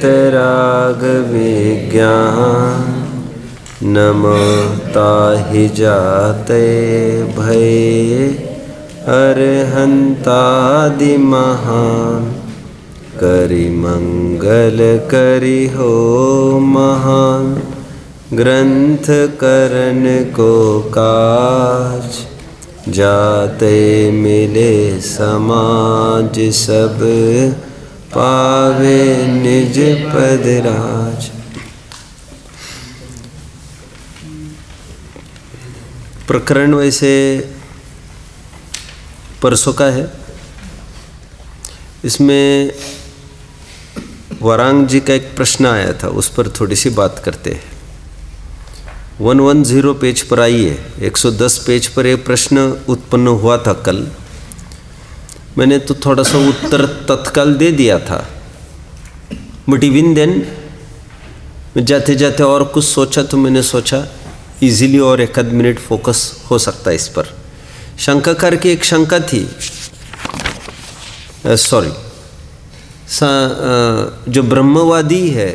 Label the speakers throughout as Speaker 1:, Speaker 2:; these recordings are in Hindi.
Speaker 1: वीतराग विज्ञान नमो ताहि जाते भये अरहंतादि महान करि मंगल करि हो महान ग्रंथ करन को काज जाते मिले समाज सब पावे निज पद राज। प्रकरण वैसे परसों का है। इसमें वरांग जी का एक प्रश्न आया था, उस पर थोड़ी सी बात करते हैं। 110 पेज पर आइए। 110 पेज पर एक प्रश्न उत्पन्न हुआ था कल। मैंने तो थोड़ा सा उत्तर तत्काल दे दिया था, बट इवन देन मैं जाते जाते और कुछ सोचा तो मैंने सोचा इजीली और एक आध मिनट फोकस हो सकता है इस पर। शंकाकार की एक शंका थी, जो ब्रह्मवादी है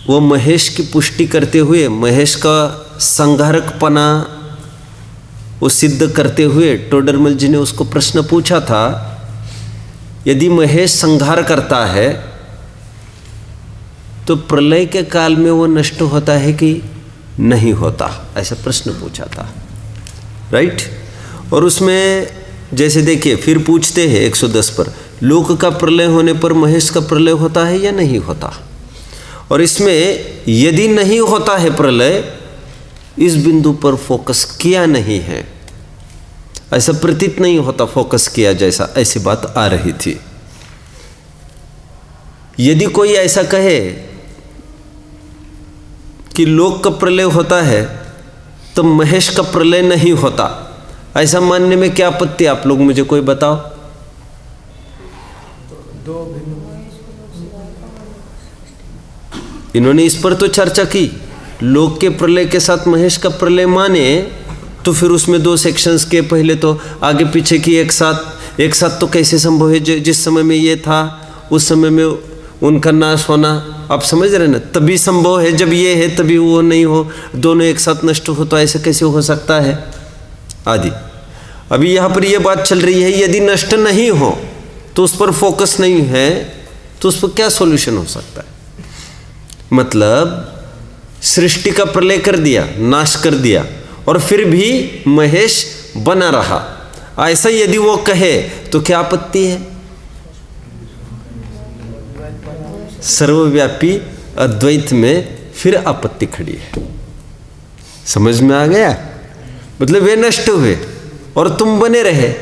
Speaker 1: वो महेश की पुष्टि करते हुए, महेश का संहारकपना वो सिद्ध करते हुए टोडरमल जी ने उसको प्रश्न पूछा था, यदि महेश संहार करता है तो प्रलय के काल में वो नष्ट होता है कि नहीं होता, ऐसा प्रश्न पूछा था, राइट। और उसमें जैसे देखिए फिर पूछते हैं 110 पर, लोक का प्रलय होने पर महेश का प्रलय होता है या नहीं होता। और इसमें यदि नहीं होता है प्रलय, इस बिंदु पर फोकस किया नहीं है, ऐसा प्रतीत नहीं होता फोकस किया जैसा, ऐसी बात आ रही थी। यदि कोई ऐसा कहे कि लोक का प्रलय होता है तो महेश का प्रलय नहीं होता, ऐसा मानने में क्या आपत्ति, आप लोग मुझे कोई बताओ। इन्होंने इस पर तो चर्चा की, लोक के प्रलय के साथ महेश का प्रलय माने तो फिर उसमें दो सेक्शंस के, पहले तो आगे पीछे की एक साथ तो कैसे संभव है, जिस समय में ये था उस समय में उनका नाश होना, आप समझ रहे ना, तभी संभव है जब ये है तभी वो नहीं हो, दोनों एक साथ नष्ट हो तो ऐसे कैसे हो सकता है आदि। अभी यहाँ पर ये बात चल रही है, यदि नष्ट नहीं हो तो उस पर फोकस नहीं है तो उस पर क्या सॉल्यूशन हो सकता है। मतलब सृष्टि का प्रलय कर दिया, नाश कर दिया, और फिर भी महेश बना रहा, ऐसा यदि वो कहे तो क्या आपत्ति है। सर्वव्यापी अद्वैत में फिर आपत्ति खड़ी है। समझ में आ गया। मतलब वे नष्ट हुए और तुम बने रहे,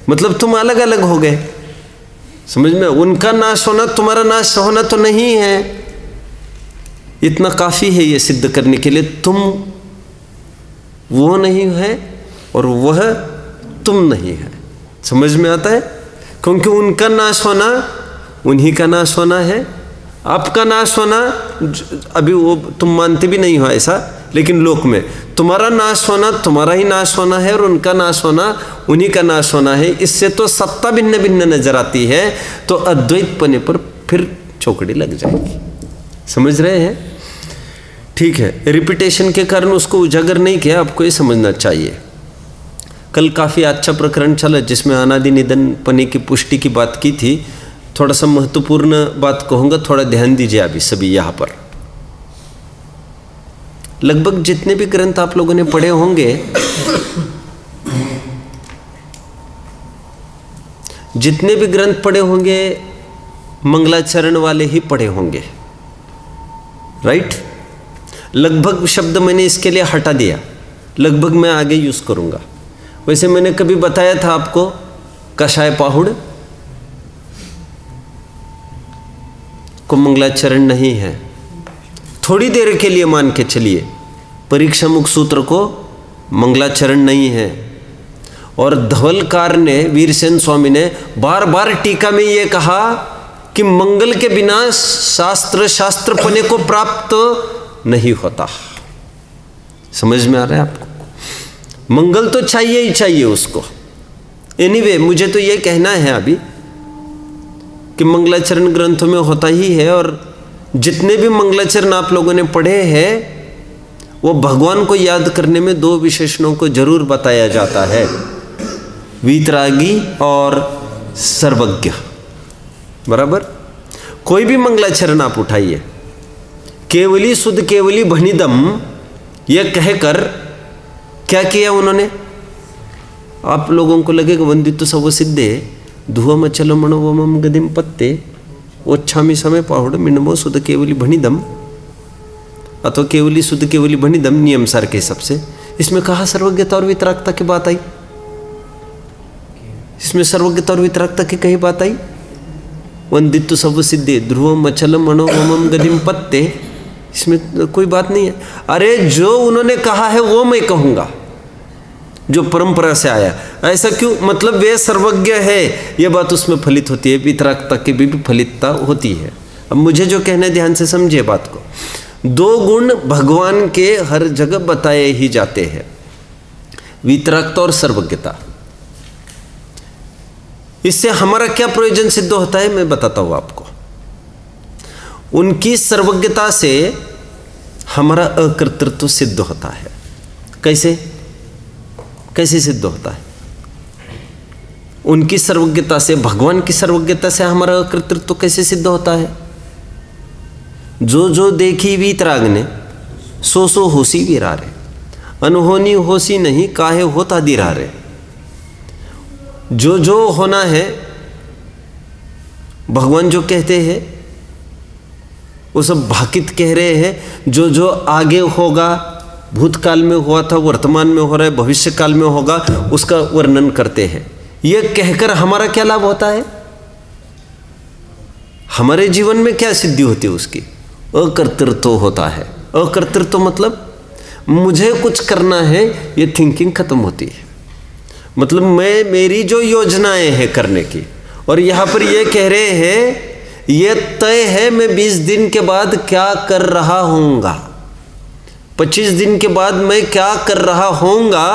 Speaker 1: मतलब तुम अलग अलग हो गए। समझ में, उनका नाश होना तुम्हारा नाश होना तो नहीं है। इतना काफी है ये सिद्ध करने के लिए, तुम वो नहीं है और वह तुम नहीं है। समझ में आता है, क्योंकि उनका नाश होना उन्हीं का नाश होना है, आपका नाश होना अभी वो तुम मानते भी नहीं हो ऐसा, लेकिन लोक में तुम्हारा नाश होना तुम्हारा ही नाश होना है और उनका नाश होना उन्हीं का नाश होना है। इससे तो सत्ता भिन्न भिन्न नजर आती है, तो अद्वैत पने पर फिर चौकड़ी लग जाएगी। समझ रहे हैं, ठीक है। रिपीटेशन के कारण उसको उजागर नहीं किया, आपको ये समझना चाहिए। कल काफ़ी अच्छा प्रकरण चला जिसमें अनादि निधन पने की पुष्टि की बात की थी। थोड़ा सा महत्वपूर्ण बात कहूँगा, थोड़ा ध्यान दीजिए अभी सभी यहाँ पर। लगभग जितने भी ग्रंथ आप लोगों ने पढ़े होंगे, जितने भी ग्रंथ पढ़े होंगे मंगलाचरण वाले ही पढ़े होंगे, राइट। लगभग शब्द मैंने इसके लिए हटा दिया, लगभग मैं आगे यूज करूंगा। वैसे मैंने कभी बताया था आपको कषाय पाहुड़ को मंगलाचरण नहीं है, थोड़ी देर के लिए मान के चलिए परीक्षा मुख सूत्र को मंगलाचरण नहीं है। और धवलकार ने, वीरसेन स्वामी ने बार बार टीका में ये कहा कि मंगल के बिना शास्त्रपने को प्राप्त नहीं होता। समझ में आ रहा है आपको, मंगल तो चाहिए ही चाहिए उसको। एनीवे, मुझे तो ये कहना है अभी कि मंगलाचरण ग्रंथों में होता ही है, और जितने भी मंगलाचरण आप लोगों ने पढ़े हैं वो भगवान को याद करने में दो विशेषणों को जरूर बताया जाता है, वीतरागी और सर्वज्ञ। बराबर। कोई भी मंगलाचरण आप उठाइए, केवली शुद्ध केवली भनिदम, यह कहकर क्या किया उन्होंने? आप लोगों को लगेगा वंदित सब सिद्धे धुवम चलो मणोवम गदिम पत्ते ओच्छामी समय पाहुड़ मिनमो शुद्ध केवली भनिदम, अथवा केवली शुद्ध केवली भनिदम नियम सार के हिसाब से। इसमें कहा सर्वज्ञता और वितरागता की बात आई? इसमें सर्वज्ञता और वितरागता की कहीं बात आई? वंदित्व सब सिद्धे ध्रुवम अचलम मनोवम गदिम पत्ते, इसमें कोई बात नहीं है। अरे जो उन्होंने कहा है वो मैं कहूँगा, जो परंपरा से आया। ऐसा क्यों? मतलब वे सर्वज्ञ है, ये बात उसमें फलित होती है, वितरागता की भी फलितता होती है। अब मुझे जो कहना है ध्यान से समझिए बात को। दो गुण भगवान के हर जगह बताए ही जाते हैं, वितरागता और सर्वज्ञता। इससे हमारा क्या प्रयोजन सिद्ध होता है मैं बताता हूं आपको। उनकी सर्वज्ञता से हमारा अकर्तृत्व सिद्ध होता है। कैसे? कैसे सिद्ध होता है? उनकी सर्वज्ञता से, भगवान की सर्वज्ञता से हमारा अकर्तृत्व कैसे सिद्ध होता है? जो जो देखी वीतराग ने सो सो होसी विरारे, अनहोनी होसी नहीं काहे होता दिरारे। जो जो होना है भगवान जो कहते हैं वो सब भाकित कह रहे हैं। जो जो आगे होगा, भूतकाल में हुआ था, वर्तमान में हो रहा है, भविष्य काल में होगा, उसका वर्णन करते हैं। यह कहकर हमारा क्या लाभ होता है? हमारे जीवन में क्या सिद्धि होती है उसकी? अकर्तृत्व होता है। अकर्तृत्व मतलब मुझे कुछ करना है, ये थिंकिंग खत्म होती है। मतलब मैं, मेरी जो योजनाएं हैं करने की, और यहाँ पर ये कह रहे हैं ये तय है मैं 20 दिन के बाद क्या कर रहा होऊंगा, 25 दिन के बाद मैं क्या कर रहा होऊंगा।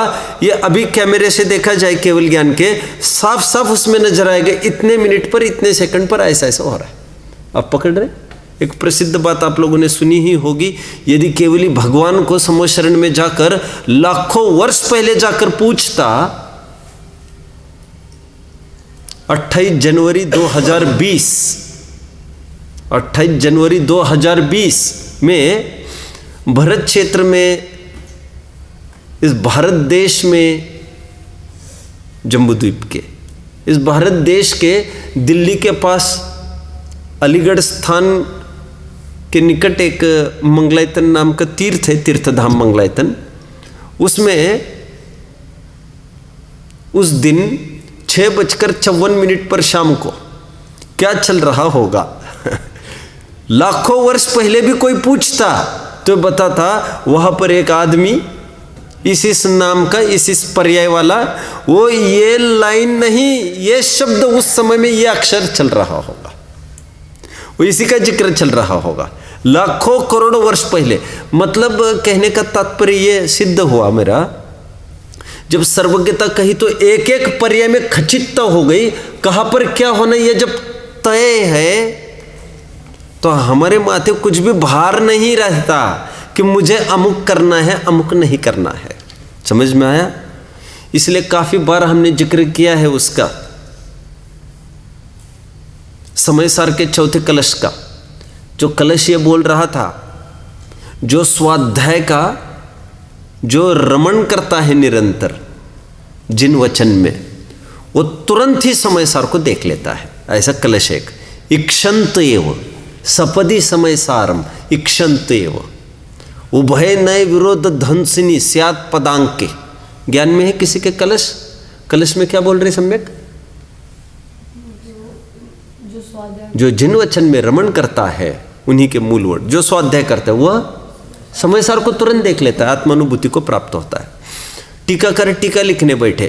Speaker 1: ये अभी कैमरे से देखा जाए केवल ज्ञान के, साफ साफ उसमें नजर आएगा इतने मिनट पर, इतने सेकंड पर ऐसा ऐसा हो रहा है। आप पकड़ रहे? एक प्रसिद्ध बात आप लोगों ने सुनी ही होगी, यदि केवली भगवान को समो शरण में जाकर लाखों वर्ष पहले जाकर पूछता, 28 जनवरी 2020 में भरत क्षेत्र में, इस भारत देश में, जम्बूद्वीप के इस भारत देश के दिल्ली के पास अलीगढ़ स्थान के निकट एक मंगलायतन नाम का तीर्थ है, तीर्थधाम मंगलायतन। उसमें उस दिन 6:54 पर शाम को क्या चल रहा होगा? लाखों वर्ष पहले भी कोई पूछता तो बताता वहां पर एक आदमी इस नाम का, इस पर्याय वाला, वो ये लाइन नहीं, ये शब्द उस समय में ये अक्षर चल रहा होगा, वो इसी का जिक्र चल रहा होगा लाखों करोड़ों वर्ष पहले। मतलब कहने का तात्पर्य ये सिद्ध हुआ मेरा, जब सर्वज्ञता कही तो एक एक पर्याय में खचितता हो गई, कहां पर क्या होना ये जब तय है तो हमारे माथे कुछ भी भार नहीं रहता कि मुझे अमुक करना है, अमुक नहीं करना है। समझ में आया? इसलिए काफी बार हमने जिक्र किया है उसका, समय सार के चौथे कलश का। जो कलश ये बोल रहा था, जो स्वाध्याय का जो रमण करता है निरंतर जिन वचन में, वो तुरंत ही समय सार को देख लेता है। ऐसा कलश एक इक्षंत एव सपदी समय सारम इक्षंत एव उभय नय विरोध ध्वंसिनी स्यात् पदांके। ज्ञान में है किसी के कलश? कलश में क्या बोल रहे सम्यक? जो जिन वचन में रमण करता है उन्हीं के मूल वर्ड, जो स्वाध्याय करता है वह समय सार को तुरंत देख लेता है, आत्मानुभूति को प्राप्त होता है। टीकाकार टीका लिखने बैठे,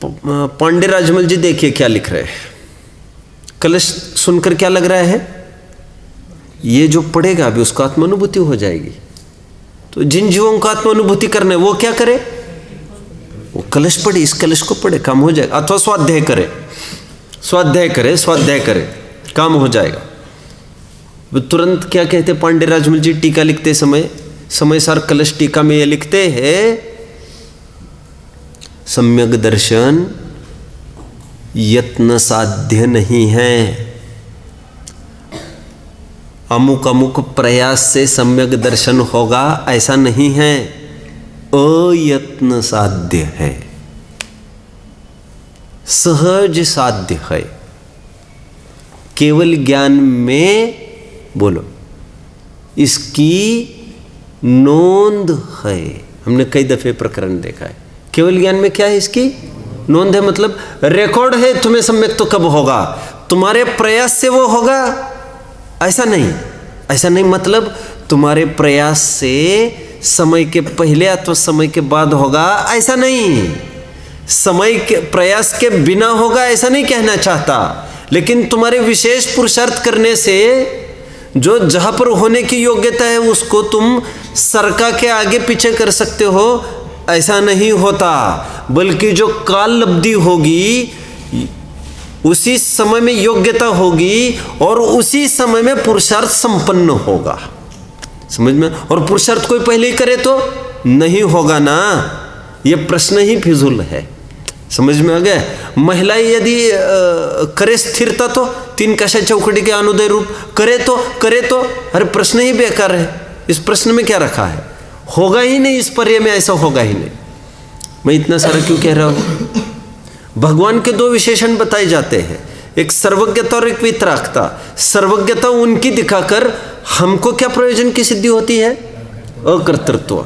Speaker 1: पांडे राजमल जी देखिए क्या लिख रहे हैं। कलश सुनकर क्या लग रहा है? ये जो पढ़ेगा अभी उसको आत्मानुभूति हो जाएगी। तो जिन जीवों को आत्मानुभूति करना है वो क्या करे? वो कलश पढ़े, इस कलश को पढ़े, काम हो जाएगा। अथवा स्वाध्याय करे, स्वाध्याय करे, स्वाध्याय करे, काम हो जाएगा। वो तुरंत क्या कहते पांडे राजमल जी टीका लिखते समय सार कलश टीका में ये लिखते हैं, सम्यक दर्शन यत्न साध्य नहीं है। अमुक अमुक प्रयास से सम्यक दर्शन होगा ऐसा नहीं है, अयत्न साध्य है, सहज साध्य है। केवल ज्ञान में बोलो इसकी नोंद है। हमने कई दफे प्रकरण देखा है, केवल ज्ञान में क्या है, इसकी नोंद है, मतलब रिकॉर्ड है। तुम्हें सम्यक तो कब होगा, तुम्हारे प्रयास से वो होगा ऐसा नहीं, ऐसा नहीं मतलब तुम्हारे प्रयास से समय के पहले अथवा समय के बाद होगा ऐसा नहीं, समय के प्रयास के बिना होगा ऐसा नहीं कहना चाहता, लेकिन तुम्हारे विशेष पुरुषार्थ करने से जो जहां पर होने की योग्यता है उसको तुम सरका के आगे पीछे कर सकते हो ऐसा नहीं होता, बल्कि जो काल लब्धि होगी उसी समय में योग्यता होगी और उसी समय में पुरुषार्थ संपन्न होगा। समझ में? और पुरुषार्थ कोई पहले ही करे तो नहीं होगा ना, ये प्रश्न ही फिजूल है। समझ में आ गया? महिला यदि करे स्थिरता तो 3 कषाय चौकड़ी के अनुदय रूप करे तो अरे प्रश्न ही बेकार है। इस प्रश्न में क्या रखा है? होगा ही नहीं, इस पर्याय में ऐसा होगा ही नहीं। मैं इतना सारा क्यों कह रहा हूं? भगवान के 2 विशेषण बताए जाते हैं, एक सर्वज्ञता और एक वितरागता। सर्वज्ञता उनकी दिखाकर हमको क्या प्रयोजन की सिद्धि होती है? अकर्तृत्व।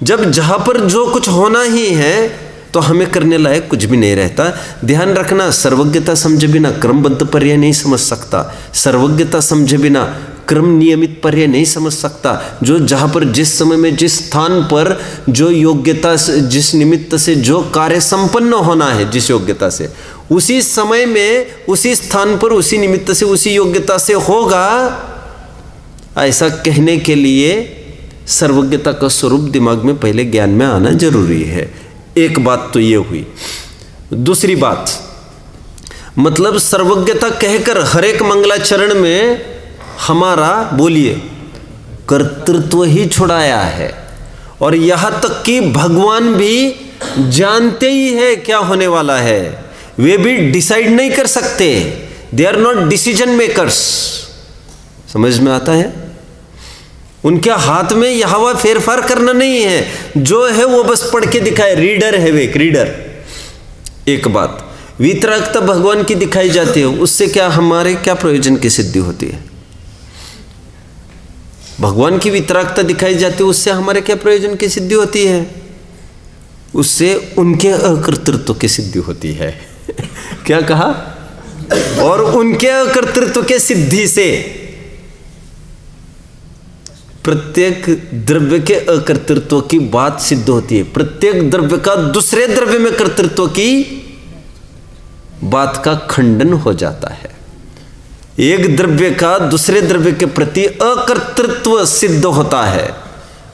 Speaker 1: जब जहां पर जो कुछ होना ही है तो हमें करने लायक कुछ भी नहीं रहता। ध्यान रखना, सर्वज्ञता समझे बिना क्रमबद्ध पर्याय नहीं समझ सकता, सर्वज्ञता समझे बिना क्रम नियमित पर्याय नहीं समझ सकता। जो जहाँ पर जिस समय में जिस स्थान पर जो योग्यता जिस निमित्त से जो कार्य संपन्न होना है जिस योग्यता से, उसी समय में उसी स्थान पर उसी निमित्त से उसी योग्यता से होगा, ऐसा कहने के लिए सर्वज्ञता का स्वरूप दिमाग में पहले ज्ञान में आना जरूरी है। एक बात तो ये हुई। दूसरी बात, मतलब सर्वज्ञता कहकर हर एक मंगलाचरण में हमारा बोलिए कर्तृत्व ही छुड़ाया है, और यहां तक कि भगवान भी जानते ही है क्या होने वाला है, वे भी डिसाइड नहीं कर सकते। They are not decision makers. समझ में आता है? उनके हाथ में यहाँ वह फेरफार करना नहीं है, जो है वो बस पढ़ के दिखाए। रीडर है वे, रीडर। एक बात वितरागता भगवान की दिखाई जाती है, उससे क्या हमारे क्या प्रयोजन की सिद्धि होती है? भगवान की वितरागता दिखाई जाती है, उससे हमारे क्या प्रयोजन की सिद्धि होती है? उससे उनके अकर्तृत्व की सिद्धि होती है। क्या कहा? और उनके अकर्तृत्व के सिद्धि से प्रत्येक द्रव्य के अकर्तृत्व की बात सिद्ध होती है। प्रत्येक द्रव्य का दूसरे द्रव्य में कर्तृत्व की बात का खंडन हो जाता है। एक द्रव्य का दूसरे द्रव्य के प्रति अकर्तृत्व सिद्ध होता है।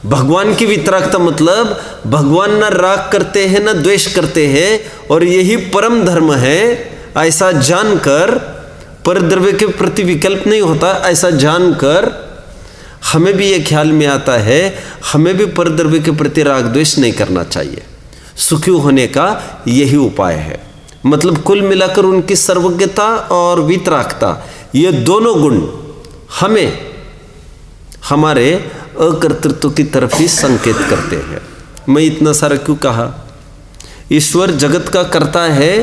Speaker 1: भगवान की वितरागता मतलब भगवान न राग करते हैं न द्वेष करते हैं, और यही परम धर्म है। ऐसा जानकर पर द्रव्य के प्रति विकल्प नहीं होता, ऐसा जानकर हमें भी ये ख्याल में आता है हमें भी पर द्रव्य के प्रति राग द्वेष नहीं करना चाहिए। सुखी होने का यही उपाय है। मतलब कुल मिलाकर उनकी सर्वज्ञता और वितरागता, ये दोनों गुण हमें हमारे अकर्तृत्व की तरफ ही संकेत करते हैं। मैं इतना सारा क्यों कहा? ईश्वर जगत का कर्ता है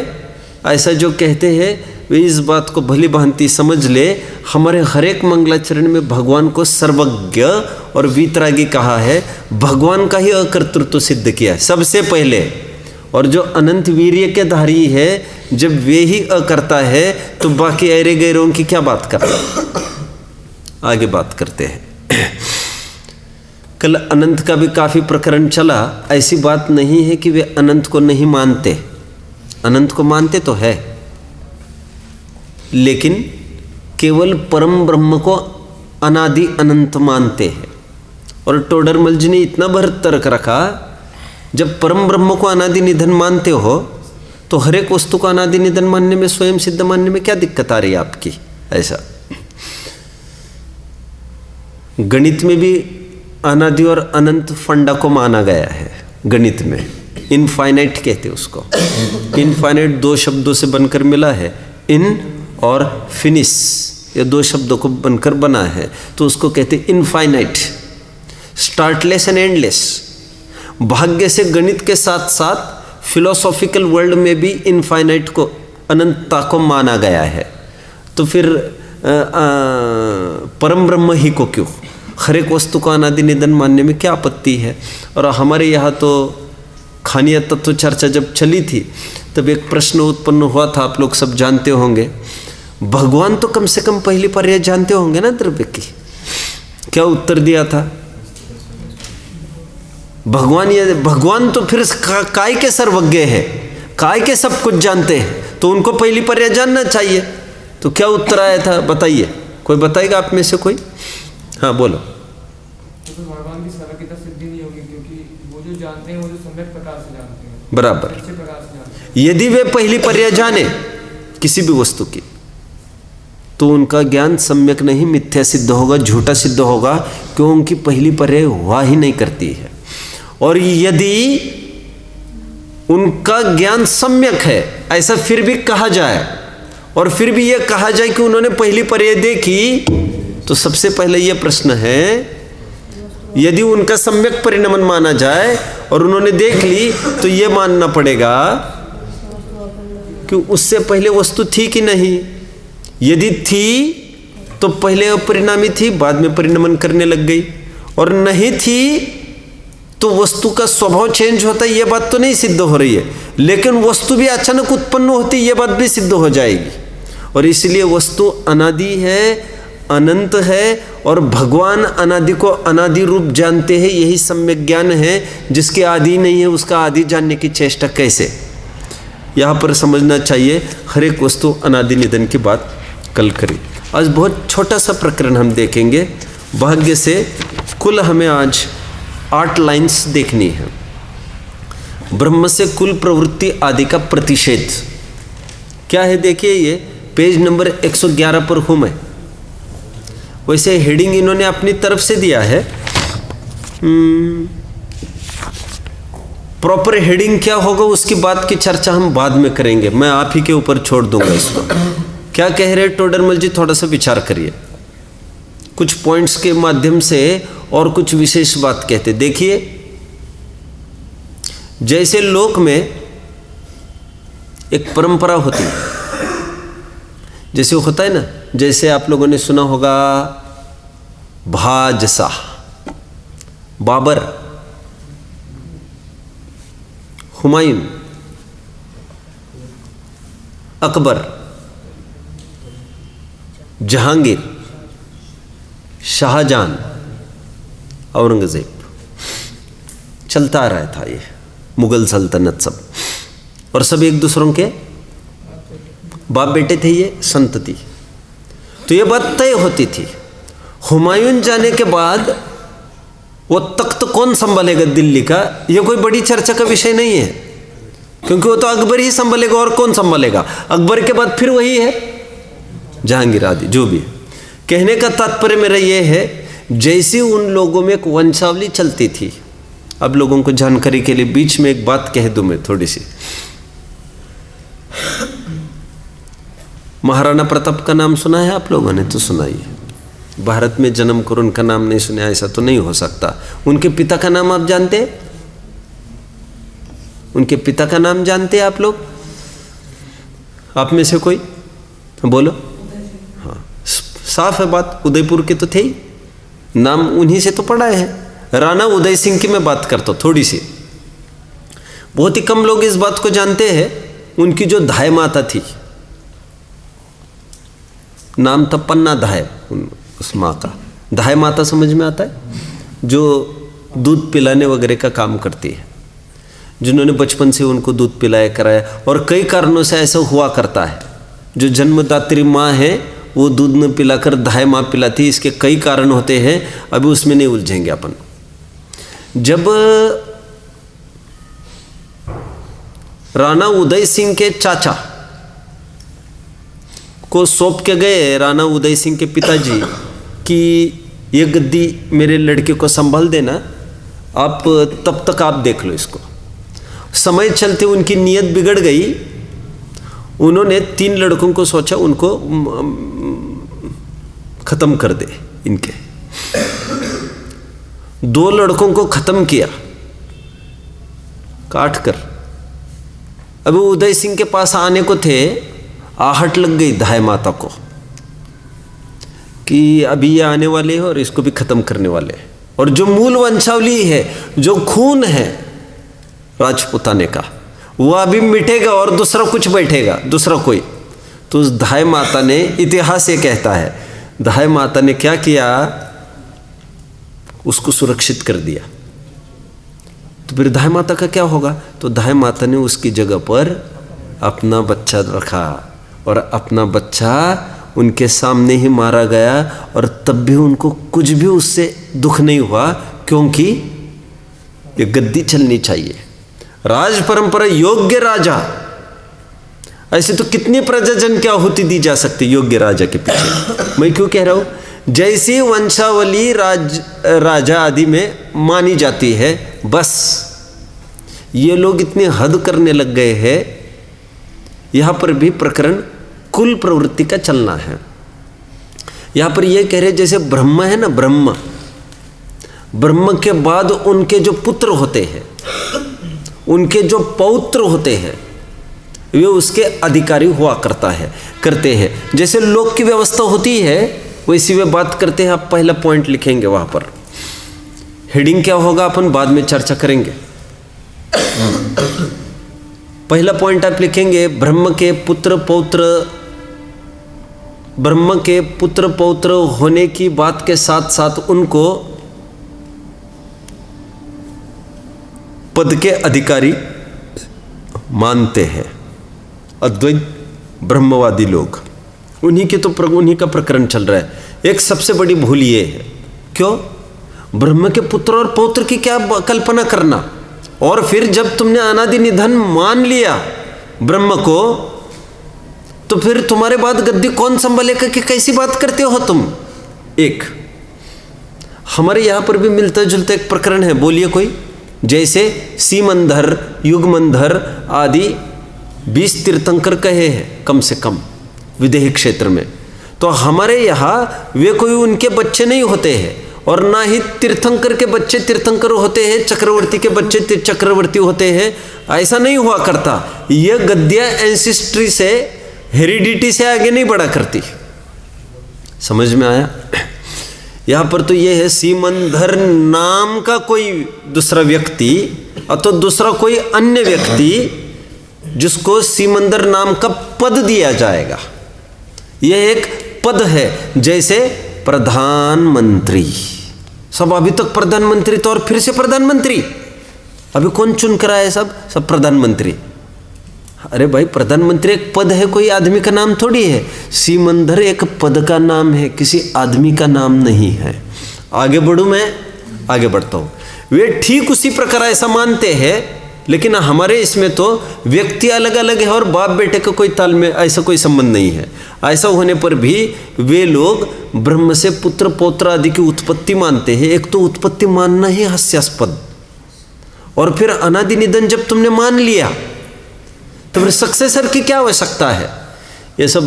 Speaker 1: ऐसा जो कहते हैं वे इस बात को भली भांति समझ ले। हमारे हर एक मंगलाचरण में भगवान को सर्वज्ञ और वितरागी कहा है, भगवान का ही अकर्तृत्व सिद्ध किया है सबसे पहले। और जो अनंत वीर्य के धारी है, जब वे ही अकर्ता है तो बाकी ऐरे गैरों की क्या बात करना? आगे बात करते हैं। कल अनंत का भी काफी प्रकरण चला। ऐसी बात नहीं है कि वे अनंत को नहीं मानते, अनंत को मानते तो है, लेकिन केवल परम ब्रह्म को अनादि अनंत मानते हैं। और टोडरमल जी ने इतना भर तर्क रखा, जब परम ब्रह्म को अनादि निधन मानते हो तो हर एक वस्तु को अनादि निधन मानने में, स्वयं सिद्ध मानने में क्या दिक्कत आ रही है आपकी? ऐसा गणित में भी अनादि और अनंत फंडा को माना गया है। गणित में इनफाइनाइट कहते हैं उसको। इनफाइनाइट दो शब्दों से बनकर मिला है, इन और फिनिश, ये दो शब्दों को बनकर बना है, तो उसको कहते हैं इनफाइनाइट, स्टार्टलेस एंड एंडलेस। भाग्य से गणित के साथ साथ फिलोसॉफिकल वर्ल्ड में भी इनफाइनाइट को, अनंतता को माना गया है। तो फिर परम ब्रह्म ही को क्यों, हर एक वस्तु को अनादि निधन मानने में क्या आपत्ति है? और हमारे यहाँ तो खानिया तत्व चर्चा जब चली थी तब एक प्रश्न उत्पन्न हुआ था, आप लोग सब जानते होंगे, भगवान तो कम से कम पहली पर्याय जानते होंगे ना द्रव्य की। क्या उत्तर दिया था? भगवान तो फिर काय के सर्वज्ञ है, काय के सब कुछ जानते हैं, तो उनको पहली पर्याय जानना चाहिए। तो क्या उत्तर आया था बताइए, कोई बताएगा आप में से कोई? हाँ बोलो।
Speaker 2: तो भगवान की सर्वज्ञता सिद्धि नहीं होगी, क्योंकि वो जो जानते हैं वो जो सम्यक प्रकार से जानते हैं,
Speaker 1: बराबर।
Speaker 2: अच्छे प्रकार से जानते हैं।
Speaker 1: यदि वे पहली पर्याय जाने किसी भी वस्तु की, तो उनका ज्ञान सम्यक नहीं, मिथ्या सिद्ध होगा, झूठा सिद्ध होगा, क्यों? उनकी पहली पर्याय हुआ ही नहीं करती है। और यदि उनका ज्ञान सम्यक है ऐसा फिर भी कहा जाए, और फिर भी यह कहा जाए कि उन्होंने पहली पर्याय देखी, तो सबसे पहले यह प्रश्न है, यदि उनका सम्यक परिणमन माना जाए और उन्होंने देख ली, तो यह मानना पड़ेगा कि उससे पहले वस्तु थी कि नहीं। यदि थी तो पहले अपरिणामी थी, बाद में परिणमन करने लग गई, और नहीं थी तो वस्तु का स्वभाव चेंज होता है, ये बात तो नहीं सिद्ध हो रही है, लेकिन वस्तु भी अचानक उत्पन्न होती है, ये बात भी सिद्ध हो जाएगी। और इसलिए वस्तु अनादि है, अनंत है, और भगवान अनादि को अनादि रूप जानते हैं। यही सम्यक ज्ञान है। जिसके आदि नहीं है उसका आदि जानने की चेष्टा कैसे? यहाँ पर समझना चाहिए। हर एक वस्तु अनादि निधन की बात कल करें। आज बहुत छोटा सा प्रकरण हम देखेंगे। भाग्य से कुल हमें आज 8 लाइन्स देखनी है। ब्रह्म से कुल प्रवृत्ति आदि का प्रतिषेध क्या है? देखिए, ये पेज नंबर 111 पर हूँ मैं। वैसे हेडिंग इन्होंने अपनी तरफ से दिया है। प्रॉपर हेडिंग क्या होगा उसकी बात की चर्चा हम बाद में करेंगे, मैं आप ही के ऊपर छोड़ दूंगा इसको। क्या कह रहे टोडरमल जी, थोड़ा सा विचार करिए। कुछ पॉइंट्स के माध्यम से और कुछ विशेष बात कहते। देखिए, जैसे लोक में एक परंपरा होती है, जैसे होता है ना, जैसे आप लोगों ने सुना होगा बादशाह, बाबर, हुमायूं, अकबर, जहांगीर, शाहजहां, औरंगजेब, चलता आ रहा था ये मुगल सल्तनत सब, और सब एक दूसरों के बाप बेटे थे, ये संतति। तो ये बात तय होती थी। हुमायूं जाने के बाद वो तख्त कौन संभालेगा दिल्ली का, ये कोई बड़ी चर्चा का विषय नहीं है, क्योंकि वो तो अकबर ही संभालेगा, और कौन संभालेगा? अकबर के बाद फिर वही है जहांगीर आदि जो भी है। कहने का तात्पर्य मेरा ये है, जैसी उन लोगों में एक वंशावली चलती थी। अब लोगों को जानकारी के लिए बीच में एक बात कह दूं मैं थोड़ी सी। महाराणा प्रताप का नाम सुना है आप लोगों ने? तो सुनाइए। भारत में जन्म कर उनका नाम नहीं सुना, ऐसा तो नहीं हो सकता। उनके पिता का नाम आप जानते हैं? उनके पिता का नाम जानते हैं आप लोग? आप में से कोई बोलो। हाँ, साफ है बात, उदयपुर के तो थे ही, नाम उन्हीं से तो पढ़ा है। राणा उदय सिंह की मैं बात करता हूँ थोड़ी सी। बहुत ही कम लोग इस बात को जानते हैं। उनकी जो धाय माता थी, नाम था पन्ना धाय, उस माँ का। धाय माता समझ में आता है? जो दूध पिलाने वगैरह का काम करती है, जिन्होंने बचपन से उनको दूध पिलाया कराया, और कई कारणों से ऐसा हुआ करता है। जो जन्मदात्री माँ है वो दूध न पिलाकर धाय माँ पिलाती, इसके कई कारण होते हैं, अभी उसमें नहीं उलझेंगे अपन। जब राणा उदय सिंह के चाचा को सौंप के गए, राणा उदय सिंह के पिताजी, कि ये गद्दी मेरे लड़के को संभाल देना, आप तब तक आप देख लो इसको। समय चलते उनकी नीयत बिगड़ गई। उन्होंने 3 लड़कों को सोचा उनको खत्म कर दे इनके। 2 लड़कों को खत्म किया काट कर। अभी उदय सिंह के पास आने को थे, आहट लग गई धाय माता को कि अभी ये आने वाले हैं और इसको भी खत्म करने वाले हैं। और जो मूल वंशावली है, जो खून है राजपूताने का, वो अभी मिटेगा और दूसरा कुछ बैठेगा, दूसरा कोई। तो उस धाय माता ने, इतिहास ये कहता है, धाय माता ने क्या किया, उसको सुरक्षित कर दिया। तो फिर धाय माता का क्या होगा? तो धाय माता ने उसकी जगह पर अपना बच्चा रखा और अपना बच्चा उनके सामने ही मारा गया। और तब भी उनको कुछ भी उससे दुख नहीं हुआ, क्योंकि ये गद्दी चलनी चाहिए। राज परंपरा, योग्य राजा। ऐसे तो कितनी प्रजाजन की आहुति दी जा सकती योग्य राजा के पीछे। मैं क्यों कह रहा हूं? जैसी वंशावली राजा आदि में मानी जाती है, बस ये लोग इतनी हद करने लग गए हैं। यहां पर भी प्रकरण कुल प्रवृत्ति का चलना है। यहां पर यह कह रहे जैसे ब्रह्म है ना, ब्रह्म के बाद उनके जो पुत्र होते हैं, उनके जो पौत्र होते हैं, वे उसके अधिकारी हुआ करते हैं। जैसे लोक की व्यवस्था होती है, वैसी वे बात करते हैं। आप पहला पॉइंट लिखेंगे वहां पर, हेडिंग क्या होगा अपन बाद में चर्चा करेंगे। पहला पॉइंट आप लिखेंगे, ब्रह्म के पुत्र पौत्र होने की बात के साथ साथ उनको पद के अधिकारी मानते हैं अद्वैत ब्रह्मवादी लोग। उन्हीं का प्रकरण चल रहा है। एक सबसे बड़ी भूल ये है, क्यों? ब्रह्म के पुत्र और पौत्र की क्या कल्पना करना, और फिर जब तुमने अनादि निधन मान लिया ब्रह्म को, तो फिर तुम्हारे बाद गद्दी कौन संभालेगा कि कैसी बात करते हो तुम? एक हमारे यहां पर भी मिलता जुलता एक प्रकरण है, बोलिए कोई। जैसे सीमंधर, युगमंधर आदि 20 तीर्थंकर कहे हैं कम से कम विदेही क्षेत्र में। तो हमारे यहाँ वे कोई उनके बच्चे नहीं होते हैं, और ना ही तीर्थंकर के बच्चे तीर्थंकर होते हैं, चक्रवर्ती के बच्चे चक्रवर्ती होते हैं। ऐसा नहीं हुआ करता। यह गद्दियाँ एंसिस्ट्री से, हेरिडिटी से आगे नहीं बढ़ा करती। समझ में आया? यहाँ पर तो यह है, सीमंधर नाम का कोई दूसरा व्यक्ति अथवा दूसरा कोई अन्य व्यक्ति जिसको सीमंदर नाम का पद दिया जाएगा। यह एक पद है, जैसे प्रधानमंत्री। सब अभी तक प्रधानमंत्री, तो और फिर से प्रधानमंत्री। अभी कौन चुन कर आए? सब प्रधानमंत्री। अरे भाई, प्रधानमंत्री एक पद है, कोई आदमी का नाम थोड़ी है। सीमंदर एक पद का नाम है, किसी आदमी का नाम नहीं है। आगे बढ़ूं, मैं आगे बढ़ता हूं। वे ठीक उसी प्रकार ऐसा मानते हैं, लेकिन हमारे इसमें तो व्यक्ति अलग अलग है और बाप बेटे का कोई तालमेल, ऐसा कोई संबंध नहीं है। ऐसा होने पर भी वे लोग ब्रह्म से पुत्र पौत्र आदि की उत्पत्ति मानते हैं। एक तो उत्पत्ति मानना ही हास्यास्पद, और फिर अनादि निधन जब तुमने मान लिया तो फिर सक्सेसर की क्या आवश्यकता है? ये सब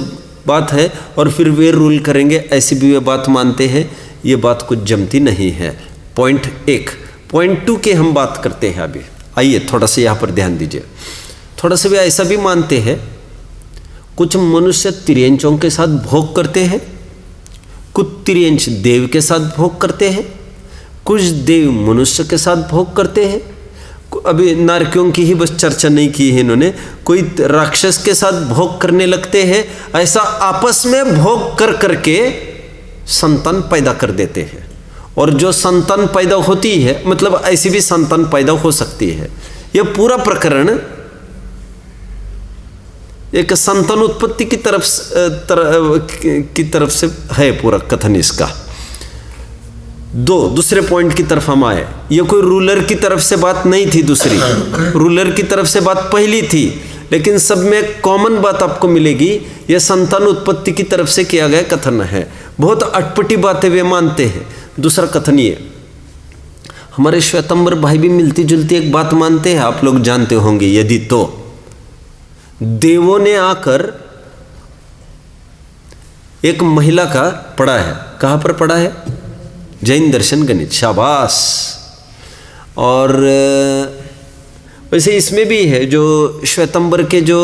Speaker 1: बात है। और फिर वे रूल करेंगे, ऐसी भी वे बात मानते हैं। ये बात कुछ जमती नहीं है। पॉइंट 1। पॉइंट 2 की हम बात करते हैं अभी। आइए थोड़ा सा यहाँ पर ध्यान दीजिए। थोड़ा सा भी ऐसा भी मानते हैं, कुछ मनुष्य तिर्यंचों के साथ भोग करते हैं, कुछ तिर्यंच देव के साथ भोग करते हैं, कुछ देव मनुष्य के साथ भोग करते हैं। अभी नारकियों की ही बस चर्चा नहीं की है इन्होंने। कोई राक्षस के साथ भोग करने लगते हैं। ऐसा आपस में भोग कर करके संतान पैदा कर देते हैं। और जो संतान पैदा होती है, मतलब ऐसी भी संतान पैदा हो सकती है। यह पूरा प्रकरण एक संतान उत्पत्ति की तरफ से है पूरा कथन इसका। दूसरे पॉइंट की तरफ हम आए। ये कोई रूलर की तरफ से बात नहीं थी, दूसरी रूलर की तरफ से बात पहली थी, लेकिन सब में कॉमन बात आपको मिलेगी। यह संतान उत्पत्ति की तरफ से किया गया कथन है। बहुत अटपटी बातें वे मानते हैं। दूसरा कथन ये, हमारे श्वेतंबर भाई भी मिलती जुलती एक बात मानते हैं, आप लोग जानते होंगे यदि तो, देवों ने आकर एक महिला का पढ़ा है। कहाँ पर पढ़ा है? जैन दर्शन गणित, शाबाश। और वैसे इसमें भी है जो श्वेतंबर के जो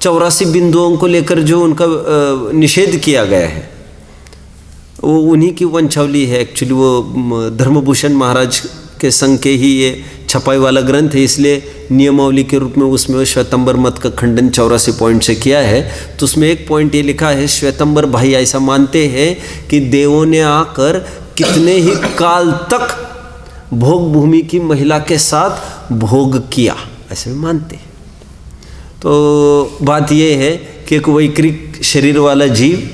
Speaker 1: 84 बिंदुओं को लेकर जो उनका निषेध किया गया है, वो उन्हीं की वंशावली है। एक्चुअली वो धर्मभूषण महाराज के संग के ही ये छपाई वाला ग्रंथ है, इसलिए नियमावली के रूप में उसमें श्वेतंबर मत का खंडन 84 पॉइंट से किया है। तो उसमें एक पॉइंट ये लिखा है, श्वेतंबर भाई ऐसा मानते हैं कि देवों ने आकर कितने ही काल तक भोग भूमि की महिला के साथ भोग किया, ऐसे मानते हैं। तो बात यह है कि एक वैकृक शरीर वाला जीव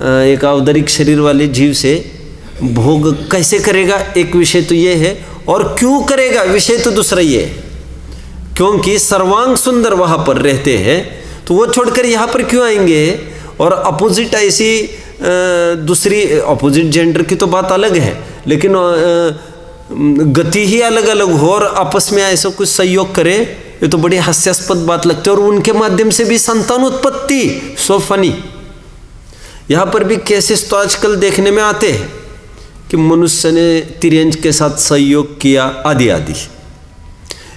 Speaker 1: एक औदरिक शरीर वाले जीव से भोग कैसे करेगा, एक विषय तो ये है, और क्यों करेगा विषय तो दूसरा ये है। क्योंकि सर्वांग सुंदर वहाँ पर रहते हैं, तो वो छोड़कर यहाँ पर क्यों आएंगे? और अपोजिट ऐसी दूसरी अपोजिट जेंडर की तो बात अलग है, लेकिन गति ही अलग अलग हो और आपस में ऐसा कुछ सहयोग करे, ये तो बड़ी हास्यास्पद बात लगती है। और उनके माध्यम से भी संतान उत्पत्ति, सो फनी। यहाँ पर भी केसेस तो आजकल देखने में आते हैं कि मनुष्य ने तिर्यंज के साथ सहयोग किया आदि आदि,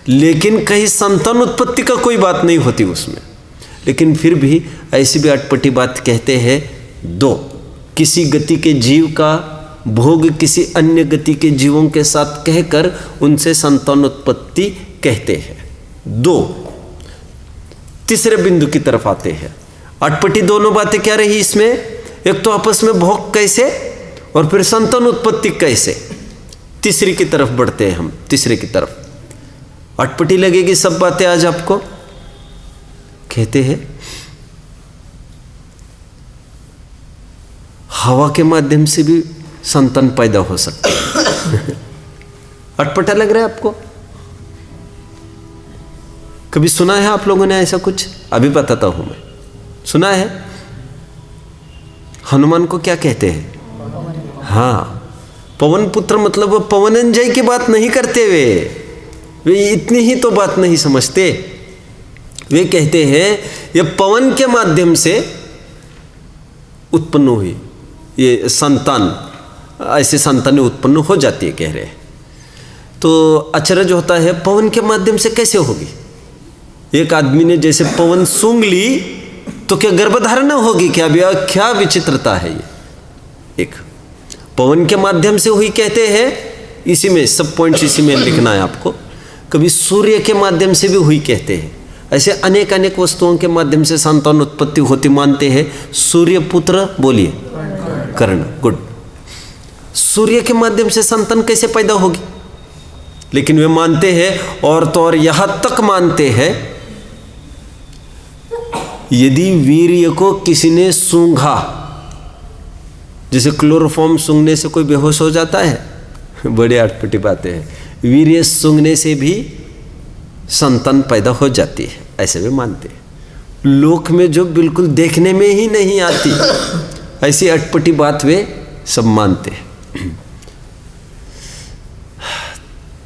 Speaker 1: लेकिन कहीं संतान उत्पत्ति का कोई बात नहीं होती उसमें। लेकिन फिर भी ऐसी भी अटपटी बात कहते हैं, दो किसी गति के जीव का भोग किसी अन्य गति के जीवों के साथ कहकर उनसे संतान उत्पत्ति कहते हैं। दो तीसरे बिंदु की तरफ आते हैं। अटपटी दोनों बातें क्या रही इसमें? एक तो आपस में भोग कैसे, और फिर संतान उत्पत्ति कैसे। तीसरी की तरफ बढ़ते हैं हम, तीसरे की तरफ। अटपटी लगेगी सब बातें आज आपको। कहते हैं हवा के माध्यम से भी संतान पैदा हो सकता है। अटपटा लग रहा है आपको? कभी सुना है आप लोगों ने ऐसा कुछ? अभी बताता हूं मैं। सुना है? हनुमान को क्या कहते हैं? हाँ, पवन पुत्र, मतलब वो पवनंजय की बात नहीं करते वे इतनी ही तो बात नहीं समझते। वे कहते हैं ये पवन के माध्यम से उत्पन्न हुई ये संतान, ऐसे संतानें उत्पन्न हो जाती है, कह रहे हैं। तो अचरज होता है, पवन के माध्यम से कैसे होगी? एक आदमी ने जैसे पवन सूंघ ली तो क्या गर्भधारणा होगी क्या? क्या विचित्रता है ये। एक पवन के माध्यम से हुई कहते हैं, इसी में सब पॉइंट्स इसी में लिखना है आपको। कभी सूर्य के माध्यम से भी हुई कहते हैं। ऐसे अनेक अनेक वस्तुओं के माध्यम से संतान उत्पत्ति होती मानते हैं। सूर्य पुत्र बोलिए, कर्ण, गुड। सूर्य के माध्यम से संतान कैसे पैदा होगी? लेकिन वे मानते हैं, और तो और यहां तक मानते हैं, यदि वीर्य को किसी ने सूंघा, जैसे क्लोरोफॉर्म सूंघने से कोई बेहोश हो जाता है, बड़ी अटपटी बातें हैं, वीर्य सूंघने से भी संतान पैदा हो जाती है, ऐसे भी मानते हैं। लोक में जो बिल्कुल देखने में ही नहीं आती, ऐसी अटपटी बात वे सब मानते हैं।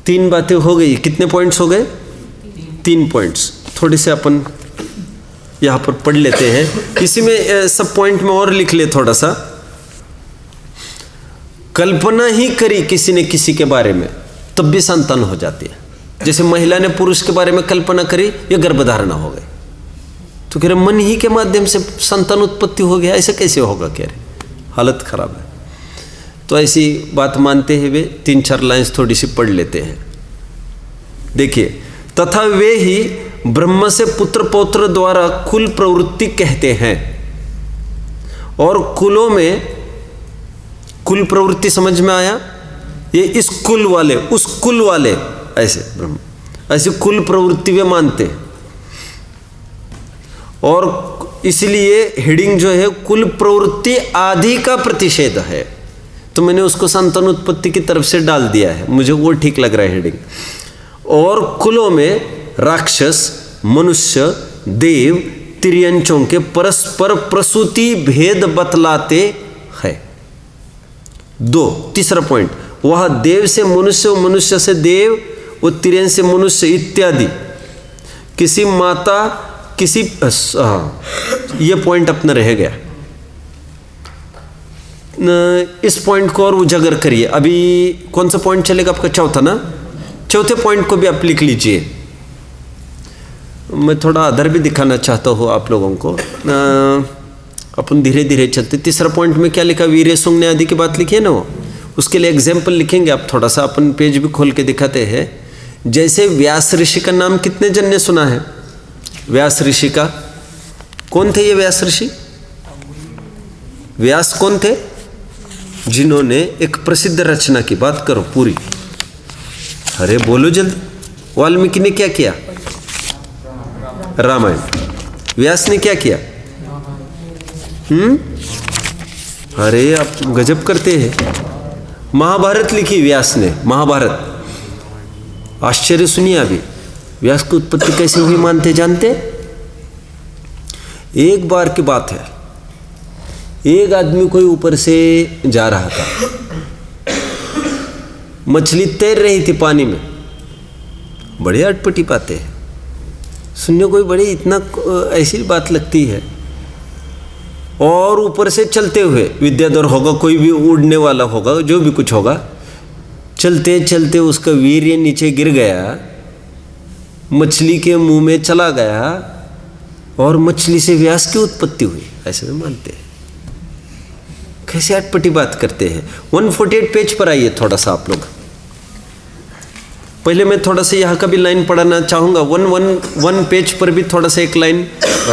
Speaker 1: 3 बातें हो गई। कितने पॉइंट्स हो गए? 3 पॉइंट्स। थोड़े से अपन यहाँ पर पढ़ लेते हैं। इसी में सब पॉइंट में और लिख ले थोड़ा सा। कल्पना ही करी किसी ने किसी के बारे में, तब भी संतान हो जाती है। जैसे महिला ने पुरुष के बारे में कल्पना करी, ये गर्भधारणा हो गई, तो कह रहे मन ही के माध्यम से संतान उत्पत्ति हो गया, ऐसा कैसे होगा? कह रहे हालत खराब है। तो ऐसी बात मानते हैं वे। 3-4 लाइन्स थोड़ी सी पढ़ लेते हैं। देखिए, तथा वे ही ब्रह्म से पुत्र पौत्र द्वारा कुल प्रवृत्ति कहते हैं। और कुलों में कुल प्रवृत्ति समझ में आया? ये इस कुल वाले, उस कुल वाले, ऐसे ब्रह्म, ऐसी कुल प्रवृत्ति वे मानते हैं। और इसलिए हेडिंग जो है, कुल प्रवृत्ति आदि का प्रतिषेध है। तो मैंने उसको संतान उत्पत्ति की तरफ से डाल दिया है, मुझे वो ठीक लग रहा है हेडिंग। और कुलों में राक्षस, मनुष्य, देव, तिर्यंचों के परस्पर प्रसूति भेद बतलाते हैं। 2, तीसरा पॉइंट, वह देव से मनुष्य, मनुष्य से देव, वो तिर्यन से मनुष्य इत्यादि किसी माता किसी ये पॉइंट अपना रह गया। इस पॉइंट को और उजागर करिए। अभी कौन सा पॉइंट चलेगा आपका? चौथा ना? चौथे पॉइंट को भी आप लिख लीजिए। मैं थोड़ा अदर भी दिखाना चाहता हूँ आप लोगों को। अपन धीरे धीरे चलते। तीसरा पॉइंट में क्या लिखा? वीर्य सुंगने आदि की बात लिखी है ना, वो उसके लिए एग्जाम्पल लिखेंगे आप। थोड़ा सा अपन पेज भी खोल के दिखाते हैं। जैसे व्यास ऋषि का नाम कितने जन ने सुना है? व्यास ऋषि का कौन थे? ये व्यास ऋषि, व्यास कौन थे? जिन्होंने एक प्रसिद्ध रचना की, बात करो पूरी, अरे बोलो जल्दी। वाल्मीकि ने क्या किया? रामायण। व्यास ने क्या किया? अरे आप गजब करते हैं। महाभारत लिखी व्यास ने, महाभारत। आश्चर्य सुनिए अभी, व्यास की उत्पत्ति कैसे हुई मानते जानते? एक बार की बात है, एक आदमी कोई ऊपर से जा रहा था, मछली तैर रही थी पानी में। बड़े अटपटी बातें हैं, सुनने को बड़ी इतना ऐसी बात लगती है। और ऊपर से चलते हुए, विद्याधर होगा, कोई भी उड़ने वाला होगा, जो भी कुछ होगा, चलते चलते उसका वीर्य नीचे गिर गया, मछली के मुंह में चला गया और मछली से व्यास की उत्पत्ति हुई, ऐसे में मानते हैं। कैसे अटपटी बात करते हैं। 148 पेज पर आइए थोड़ा सा आप लोग। पहले मैं थोड़ा सा यहाँ का भी लाइन पढ़ाना चाहूँगा। 111 पेज पर भी थोड़ा सा एक लाइन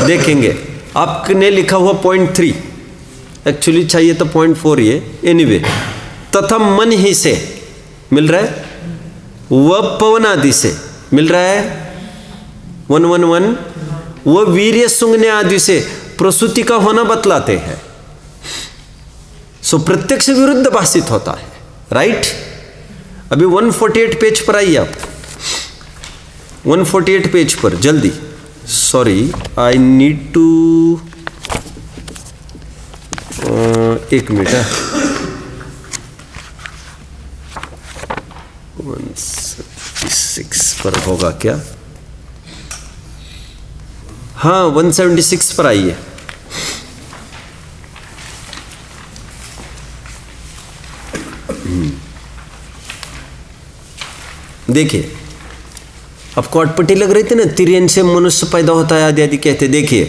Speaker 1: देखेंगे। आपने लिखा हुआ पॉइंट 3, एक्चुअली चाहिए तो पॉइंट 4 ये, एनीवे। तथा मन ही से मिल रहा है, वह पवन आदि से मिल रहा है 111, वह वीर्य सुंगने आदि से प्रसूति का होना बतलाते हैं। सो प्रत्यक्ष विरुद्ध भाषित होता है, राइट। अभी 148 पेज पर आइए आप, 148 पेज पर जल्दी। सॉरी, आई नीड टू, एक मिनट, 176 पर होगा क्या? हाँ, 176 पर आइए। देखिए, आपको अटपटी लग रही थी ना, तिर्यन से मनुष्य पैदा होता है आदि आदि कहते। देखिए,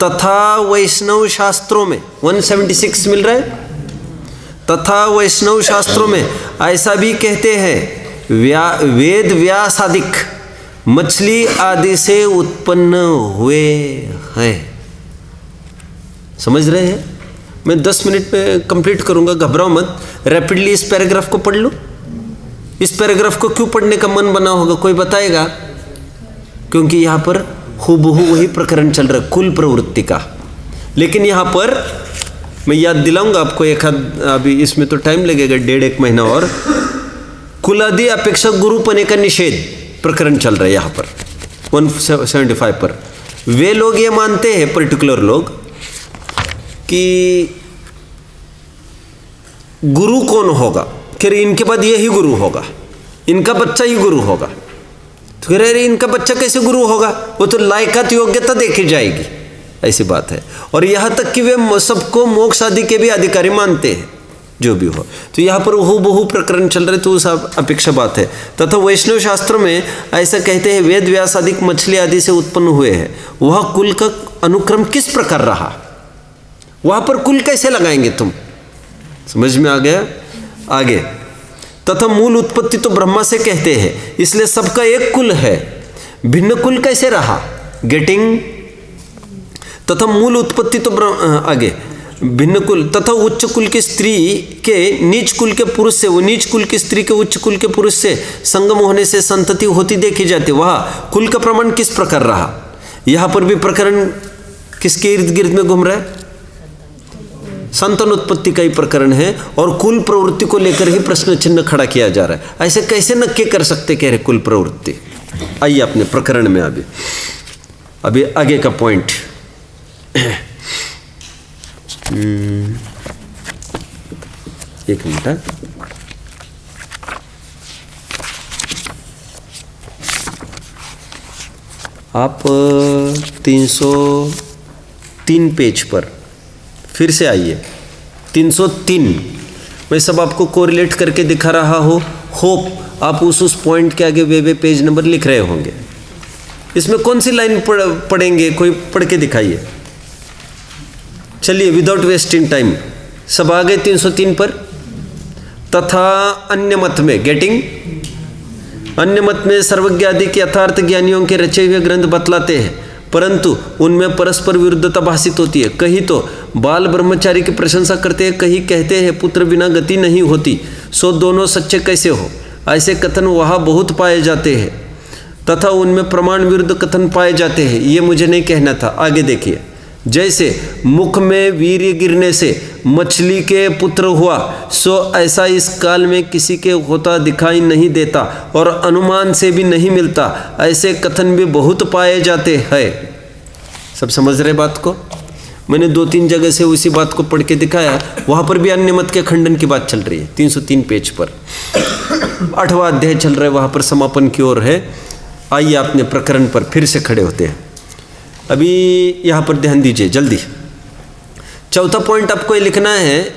Speaker 1: तथा वैष्णव शास्त्रों में 176 मिल रहा है। तथा वैष्णव शास्त्रों में ऐसा भी कहते हैं, वेद व्यास आदिक मछली आदि से उत्पन्न हुए हैं। समझ रहे हैं? मैं 10 मिनट में कंप्लीट करूंगा, घबराओ मत। रैपिडली इस पैराग्राफ को पढ़ लो। इस पैराग्राफ को क्यों पढ़ने का मन बना होगा, कोई बताएगा? क्योंकि यहाँ पर हूबहू वही प्रकरण चल रहा है, कुल प्रवृत्ति का। लेकिन यहाँ पर मैं याद दिलाऊंगा आपको, एक अभी इसमें तो टाइम लगेगा, 1.5 महीना और। कुलादि अपेक्षा गुरुपने का निषेध प्रकरण चल रहा है यहाँ पर 175 पर। वे लोग ये मानते हैं, पर्टिकुलर लोग, कि गुरु कौन होगा, फिर इनके बाद यही गुरु होगा, इनका बच्चा ही गुरु होगा। तो कह रहे इनका बच्चा कैसे गुरु होगा, वो तो लायकात योग्यता देखी जाएगी, ऐसी बात है। और यहाँ तक कि वे सबको मोक्ष आदि के भी अधिकारी मानते हैं, जो भी हो। तो यहाँ पर हूबहू प्रकरण चल रहे, तो उस अपेक्षा बात है। तथा वैष्णव शास्त्रों में ऐसा कहते हैं, वेद व्यास आदि मछली आदि से उत्पन्न हुए हैं। वह कुल का अनुक्रम किस प्रकार रहा, वहाँ पर कुल कैसे लगाएंगे तुम? समझ में आ गया? आगे, तथा मूल उत्पत्ति तो ब्रह्मा से कहते हैं, इसलिए सबका एक कुल है, भिन्न कुल कैसे रहा? गेटिंग? तथा मूल उत्पत्ति तो आगे भिन्न कुल, तथा उच्च कुल की स्त्री के नीच कुल के पुरुष से, वो नीच कुल की स्त्री के उच्च कुल के पुरुष से संगम होने से संतति होती देखी जाती। वह कुल का प्रमाण किस प्रकार रहा? यहाँ पर भी प्रकरण किसके इर्द गिर्द में घूम रहा है? संतान उत्पत्ति का ही प्रकरण है और कुल प्रवृत्ति को लेकर ही प्रश्न चिन्ह खड़ा किया जा रहा है। ऐसे कैसे नक्की कर सकते कह रहे कुल प्रवृत्ति। आइए अपने प्रकरण में अभी आगे का पॉइंट। एक मिनट, आप 303 पेज पर फिर से आइए। 303 मैं सब आपको कोरिलेट करके दिखा रहा हूँ। होप आप उस पॉइंट के आगे वे पेज नंबर लिख रहे होंगे। इसमें कौन सी लाइन पढ़ेंगे, कोई पढ़ के दिखाइए। चलिए विदाउट वेस्टिंग टाइम सब आ गए 303 पर। तथा अन्य मत में, गेटिंग, अन्य मत में सर्वज्ञ आदि के यथार्थ ज्ञानियों के रचे हुए ग्रंथ बतलाते हैं, परंतु उनमें परस्पर विरुद्धता भाषित होती है। कहीं तो बाल ब्रह्मचारी की प्रशंसा करते हैं, कहीं कहते हैं पुत्र बिना गति नहीं होती, सो दोनों सच्चे कैसे हो। ऐसे कथन वहाँ बहुत पाए जाते हैं तथा उनमें प्रमाण विरुद्ध कथन पाए जाते हैं। ये मुझे नहीं कहना था, आगे देखिए। जैसे मुख में वीर्य गिरने से मछली के पुत्र हुआ, सो ऐसा इस काल में किसी के होता दिखाई नहीं देता और अनुमान से भी नहीं मिलता। ऐसे कथन भी बहुत पाए जाते हैं। सब समझ रहे बात को? मैंने 2-3 जगह से उसी बात को पढ़ के दिखाया। वहाँ पर भी अन्य मत के खंडन की बात चल रही है। 303 पेज पर 8वां अध्याय चल रहा है, वहाँ पर समापन की ओर है। आइए अपने प्रकरण पर फिर से खड़े होते हैं। अभी यहाँ पर ध्यान दीजिए जल्दी। चौथा पॉइंट आपको ये लिखना है,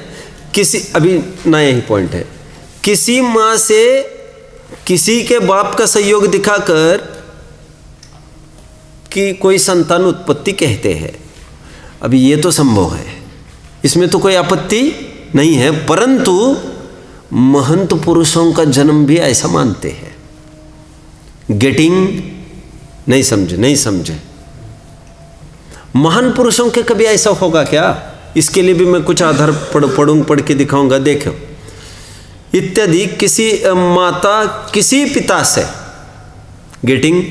Speaker 1: किसी, अभी नया ही पॉइंट है, किसी माँ से किसी के बाप का संयोग दिखाकर कि कोई संतान उत्पत्ति कहते हैं। अभी ये तो संभव है, इसमें तो कोई आपत्ति नहीं है, परंतु महंत पुरुषों का जन्म भी ऐसा मानते हैं। गेटिंग? नहीं समझे। महान पुरुषों के कभी ऐसा होगा क्या? इसके लिए भी मैं कुछ आधार पढ़ के दिखाऊंगा। देखो, इत्यादि किसी माता किसी पिता से, गेटिंग?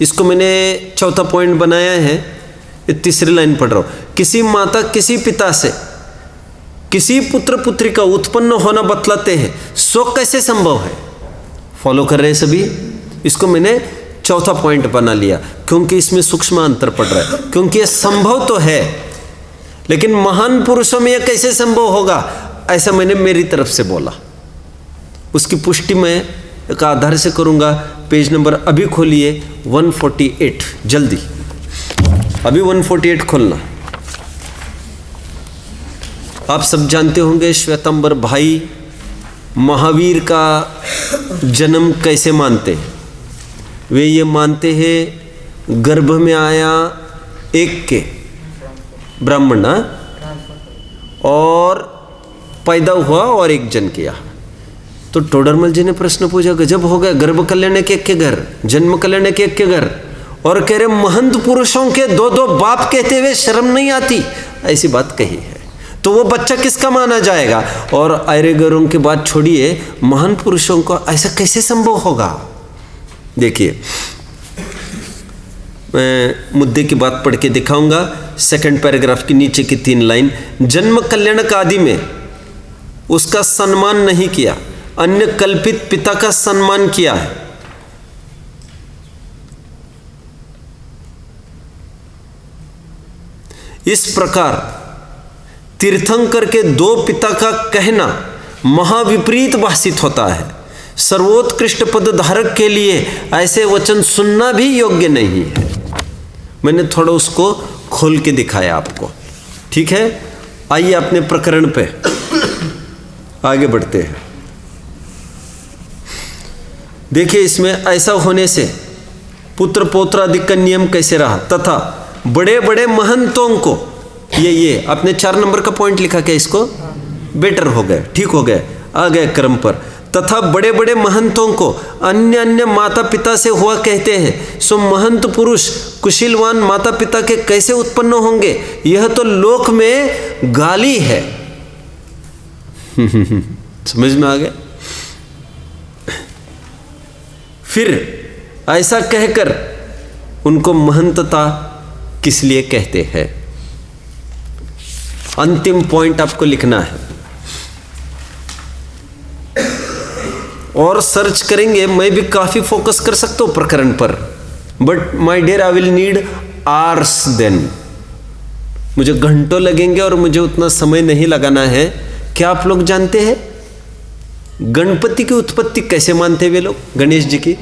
Speaker 1: इसको मैंने चौथा पॉइंट बनाया है, ये तीसरी लाइन पढ़ रहा हूं। किसी माता किसी पिता से किसी पुत्र पुत्री का उत्पन्न होना बतलाते हैं, सो कैसे संभव है? फॉलो कर रहे हैं सभी? इसको मैंने चौथा पॉइंट बना लिया क्योंकि इसमें सूक्ष्म अंतर पड़ रहा है। क्योंकि ये संभव तो है, लेकिन महान पुरुषों में यह कैसे संभव होगा, ऐसा मैंने मेरी तरफ से बोला। उसकी पुष्टि मैं एक आधार से करूंगा। पेज नंबर अभी खोलिए 148, जल्दी अभी 148 खोलना। आप सब जानते होंगे श्वेतांबर भाई महावीर का जन्म कैसे मानते हैं। वे ये मानते हैं गर्भ में आया एक के ब्राह्मण और पैदा हुआ और एक जन किया। तो टोडरमल जी ने प्रश्न पूछा, गजब हो गया, गर्भ कल्याण के एक के घर, जन्म कल्याण के एक के घर, और कह रहे महंत पुरुषों के 2-2 बाप कहते हुए शर्म नहीं आती। ऐसी बात कही है तो वो बच्चा किसका माना जाएगा? और आयरेगरों की बात छोड़िए, महान पुरुषों को ऐसा कैसे संभव होगा? देखिए, मैं मुद्दे की बात पढ़ के दिखाऊंगा। सेकंड पैराग्राफ की नीचे की 3 लाइन। जन्म कल्याणक आदि में उसका सम्मान नहीं किया, अन्य कल्पित पिता का सम्मान किया है। इस प्रकार तीर्थंकर के 2 पिता का कहना महाविपरीत भाषित होता है। सर्वोत्कृष्ट पद धारक के लिए ऐसे वचन सुनना भी योग्य नहीं है। मैंने थोड़ा उसको खोल के दिखाया आपको, ठीक है? आइए अपने प्रकरण पे आगे बढ़ते हैं। देखिए, इसमें ऐसा होने से पुत्र पौत्रादिक का नियम कैसे रहा, तथा बड़े बड़े महंतों को, ये आपने 4 नंबर का पॉइंट लिखा क्या? इसको बेटर हो गए, ठीक हो गए, आ गए क्रम पर। तथा बड़े बड़े महंतों को अन्य अन्य माता पिता से हुआ कहते हैं, सो महंत पुरुष कुशीलवान माता पिता के कैसे उत्पन्न होंगे? यह तो लोक में गाली है। समझ में आ गया? फिर ऐसा कहकर उनको महंतता किस लिए कहते हैं? अंतिम पॉइंट आपको लिखना है। और सर्च करेंगे, मैं भी काफ़ी फोकस कर सकता हूँ प्रकरण पर, but my dear I will need hours then, मुझे घंटों लगेंगे और मुझे उतना समय नहीं लगाना है। क्या आप लोग जानते हैं गणपति की उत्पत्ति कैसे मानते वे लोग? गणेश जी की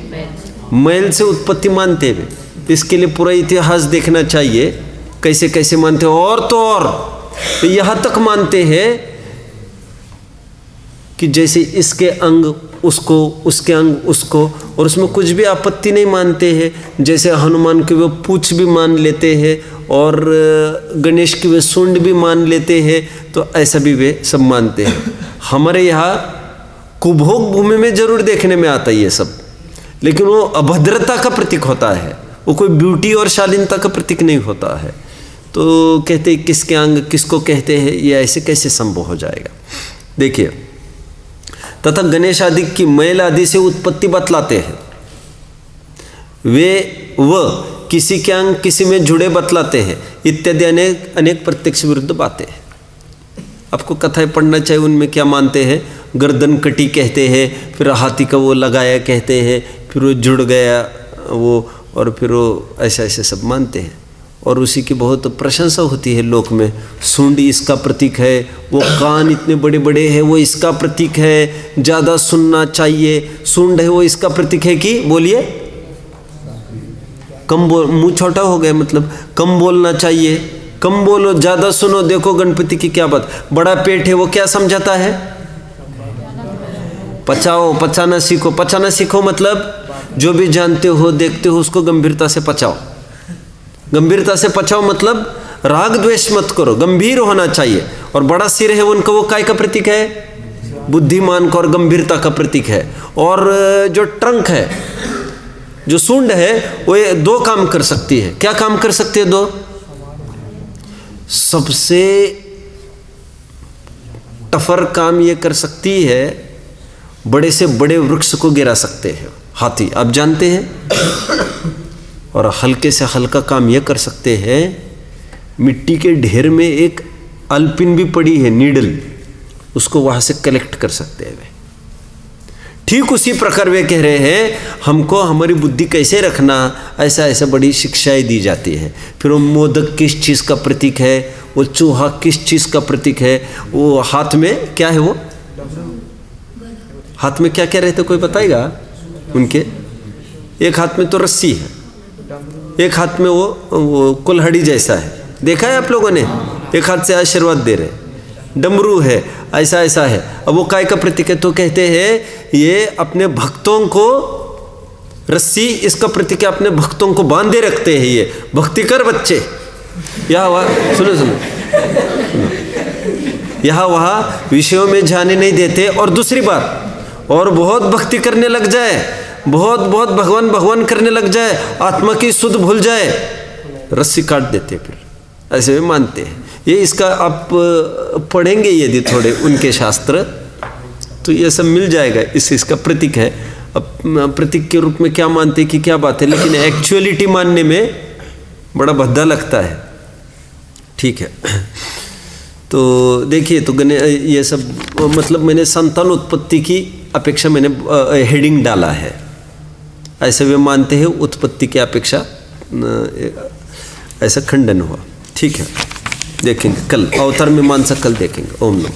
Speaker 1: मैल से उत्पत्ति मानते हुए, इसके लिए पूरा इतिहास देखना चाहिए कैसे कैसे मानते हैं। और तो और तो यहाँ तक मानते हैं कि जैसे इसके अंग उसको, उसके अंग उसको, और उसमें कुछ भी आपत्ति नहीं मानते हैं। जैसे हनुमान की वे पूंछ भी मान लेते हैं और गणेश की वे सूंड भी मान लेते हैं, तो ऐसा भी वे सब मानते हैं। हमारे यहाँ कुभोग भूमि में जरूर देखने में आता है ये सब, लेकिन वो अभद्रता का प्रतीक होता है, वो कोई ब्यूटी और शालीनता का प्रतीक नहीं होता है। तो कहते किसके अंग किसको कहते हैं, ये ऐसे कैसे संभव हो जाएगा? देखिए, तथा गणेश आदि की मैल आदि से उत्पत्ति बतलाते हैं, वे व किसी के अंग किसी में जुड़े बतलाते हैं इत्यादि अनेक अनेक प्रत्यक्ष विरुद्ध बातें हैं। आपको कथाएं पढ़ना चाहिए, उनमें क्या मानते हैं। गर्दन कटी कहते हैं, फिर हाथी का वो लगाया कहते हैं, फिर वो जुड़ गया वो, और फिर वो ऐसा ऐसे सब मानते हैं। और उसी की बहुत प्रशंसा होती है लोक में। सूंड इसका प्रतीक है, वो कान इतने बड़े बड़े हैं वो इसका प्रतीक है, ज़्यादा सुनना चाहिए। सूंड है वो इसका प्रतीक है कि बोलिए कम बोल, मुँह छोटा हो गया मतलब कम बोलना चाहिए, कम बोलो ज़्यादा सुनो। देखो गणपति की क्या बात, बड़ा पेट है वो क्या समझाता है? पचाओ, पचाना सीखो। पचाना सीखो मतलब जो भी जानते हो देखते हो उसको गंभीरता से पचाओ। गंभीरता से पचाओ मतलब राग द्वेष मत करो, गंभीर होना चाहिए। और बड़ा सिर है उनका, वो काय का प्रतीक है? बुद्धिमान का और गंभीरता का प्रतीक है। और जो ट्रंक है, जो सूंड है, वो ये दो काम कर सकती है। क्या काम कर सकती है? दो। सबसे टफर काम ये कर सकती है, बड़े से बड़े वृक्ष को गिरा सकते हैं हाथी, आप जानते हैं। और हल्के से हल्का काम यह कर सकते हैं, मिट्टी के ढेर में एक अल्पिन भी पड़ी है नीडल, उसको वहाँ से कलेक्ट कर सकते हैं वे। ठीक उसी प्रकार वे कह रहे हैं हमको हमारी बुद्धि कैसे रखना, ऐसा ऐसा बड़ी शिक्षाएं दी जाती है। फिर वो मोदक किस चीज़ का प्रतीक है, वो चूहा किस चीज़ का प्रतीक है, वो हाथ में क्या है, वो हाथ में क्या क्या रहते कोई बताएगा? उनके एक हाथ में तो रस्सी है, एक हाथ में वो कुल्हाड़ी जैसा है, देखा है आप लोगों ने? एक हाथ से आशीर्वाद दे रहे, डमरू है, ऐसा ऐसा है। अब वो काय का प्रतीक है? तो कहते हैं ये अपने भक्तों को, रस्सी इसका प्रतीक है, अपने भक्तों को बांधे रखते हैं। ये भक्ति कर बच्चे, यहाँ वहाँ सुनो सुनो, यहाँ वहाँ विषयों में जाने नहीं देते। और दूसरी बात, और बहुत भक्ति करने लग जाए, बहुत बहुत भगवान भगवान करने लग जाए, आत्मा की शुद्ध भूल जाए, रस्सी काट देते, फिर ऐसे में मानते हैं। ये इसका आप पढ़ेंगे यदि थोड़े उनके शास्त्र, तो ये सब मिल जाएगा। इसका प्रतीक है। अब प्रतीक के रूप में क्या मानते कि क्या बात है, लेकिन एक्चुअलिटी मानने में बड़ा भद्दा लगता है। ठीक है, तो देखिए, तो ये सब मतलब मैंने संतान उत्पत्ति की अपेक्षा मैंने हेडिंग डाला है। ऐसे वे मानते हैं उत्पत्ति की अपेक्षा ऐसा खंडन हुआ। ठीक है, देखेंगे कल अवतार मीमांसा, कल देखेंगे। ओम नमः।